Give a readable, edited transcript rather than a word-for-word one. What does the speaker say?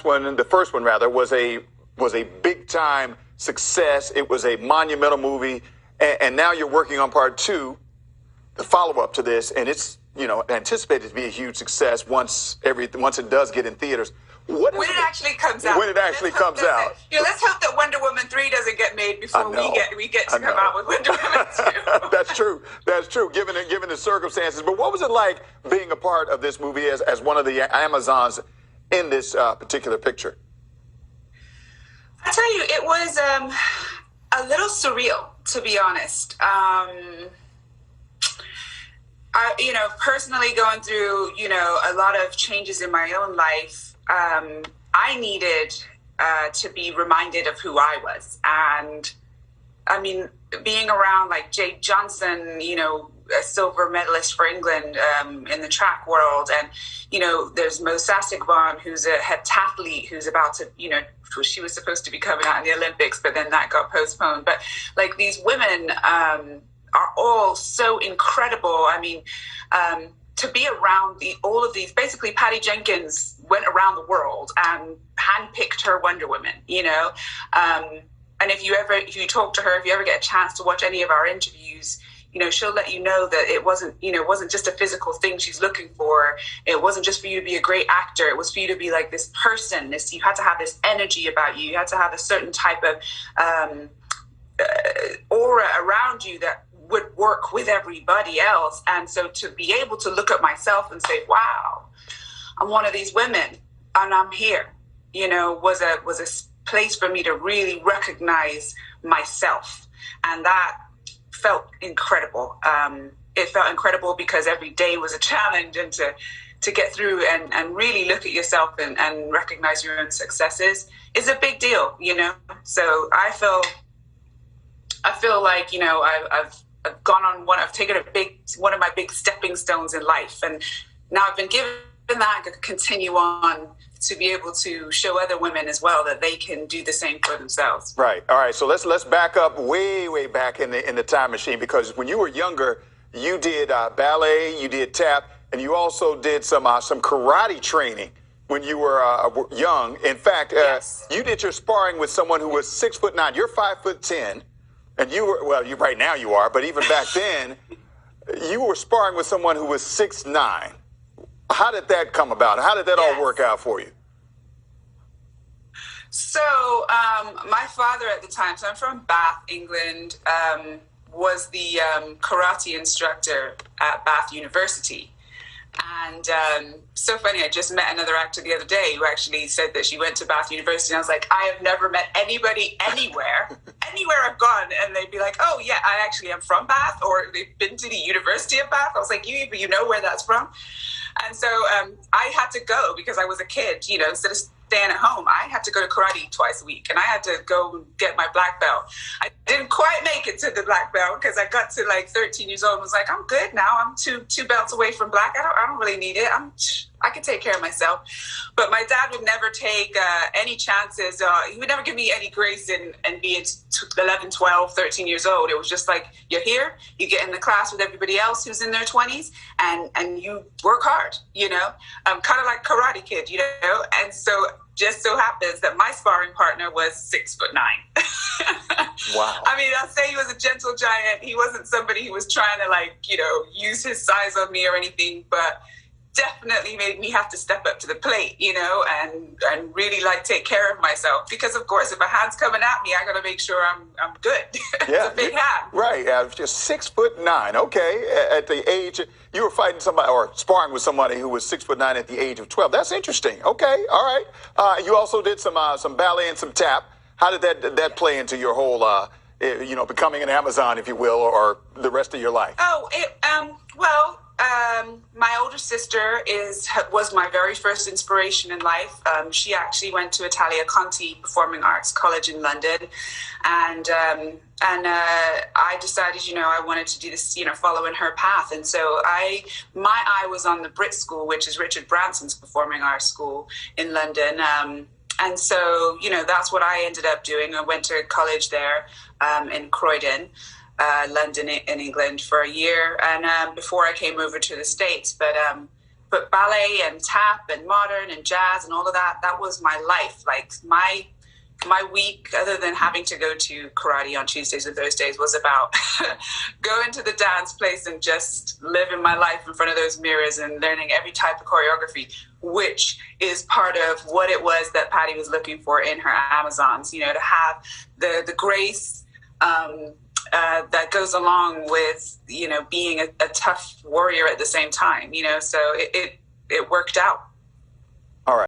one, the first one rather, was a big time success. It was a monumental movie, and now you're working on part two, the follow up to this, and it's anticipated to be a huge success once it does get in theaters. When it actually comes out. When it actually comes out. Let's hope that Wonder Woman 3 doesn't get made before we get to come out with Wonder Woman 2. That's true. That's true, given the circumstances. But what was it like being a part of this movie as one of the Amazons in this particular picture? I tell you, it was a little surreal, to be honest. Personally going through, a lot of changes in my own life, I needed to be reminded of who I was. And I mean, being around like Jake Johnson, a silver medalist for England in the track world. And, there's Mo Sassikban, who's a heptathlete who's about to, she was supposed to be coming out in the Olympics, but then that got postponed. But like these women are all so incredible. I mean, to be around all of these, basically Patty Jenkins went around the world and handpicked her Wonder Woman, and if you talk to her, if you ever get a chance to watch any of our interviews, she'll let you know that it wasn't just a physical thing she's looking for. It wasn't just for you to be a great actor. It was for you to be like this person. You had to have this energy about you. You had to have a certain type of aura around you that would work with everybody else. And so to be able to look at myself and say, wow, I'm one of these women and I'm here, was a place for me to really recognize myself. And that felt incredible. It felt incredible because every day was a challenge, and to get through and really look at yourself and recognize your own successes is a big deal, So I feel like, I've gone on I've taken one of my big stepping stones in life, and now I've been given that. I could continue on to be able to show other women as well that they can do the same for themselves. Right. All right. So let's back up way back in the time machine, because when you were younger, you did ballet, you did tap, and you also did some karate training when you were young. In fact, yes. You did your sparring with someone who was 6'9". You're 5'10". And you were, right now you are, but even back then, you were sparring with someone who was 6'9". How did that come about? How did that all work out for you? So my father at the time, so I'm from Bath, England, was the karate instructor at Bath University. And so funny, I just met another actor the other day who actually said that she went to Bath University. And I was like, I have never met anybody anywhere I've gone. And they'd be like, oh, yeah, I actually am from Bath, or they've been to the University of Bath. I was like, you know where that's from? And so I had to go because I was a kid, instead of staying at home, I had to go to karate twice a week, and I had to go get my black belt. I didn't quite make it to the black belt because I got to like 13 years old and was like, I'm good now. I'm two belts away from black. I don't really need it. I can take care of myself. But my dad would never take any chances. He would never give me any grace in being 11, 12, 13 years old. It was just like, you're here, you get in the class with everybody else who's in their 20s, and you work hard, kind of like Karate Kid, And so just so happens that my sparring partner was 6'9". Wow. I mean, I'll say he was a gentle giant. He wasn't somebody who was trying to use his size on me or anything, but definitely made me have to step up to the plate, and really take care of myself. Because of course, if a hand's coming at me, I got to make sure I'm good. Yeah, it's a big hand. Right. Just 6'9". Okay. At the age you were fighting somebody or sparring with somebody who was 6'9" at the age of 12. That's interesting. Okay. All right. You also did some ballet and some tap. How did that play into your whole becoming an Amazon, if you will, or the rest of your life? Oh, my older sister was my very first inspiration in life. She actually went to Italia Conti Performing Arts College in London, and I decided, I wanted to do this, follow in her path. And so my eye was on the Brit School, which is Richard Branson's Performing Arts School in London. And so, that's what I ended up doing. I went to college there in Croydon. London in England for a year, and before I came over to the States. But but ballet and tap and modern and jazz and all of that, that was my life. Like my week, other than having to go to karate on Tuesdays and Thursdays, was about going to the dance place and just living my life in front of those mirrors and learning every type of choreography, which is part of what it was that Patty was looking for in her Amazons, you know, to have the grace that goes along with, you know, being a tough warrior at the same time, you know, so it worked out.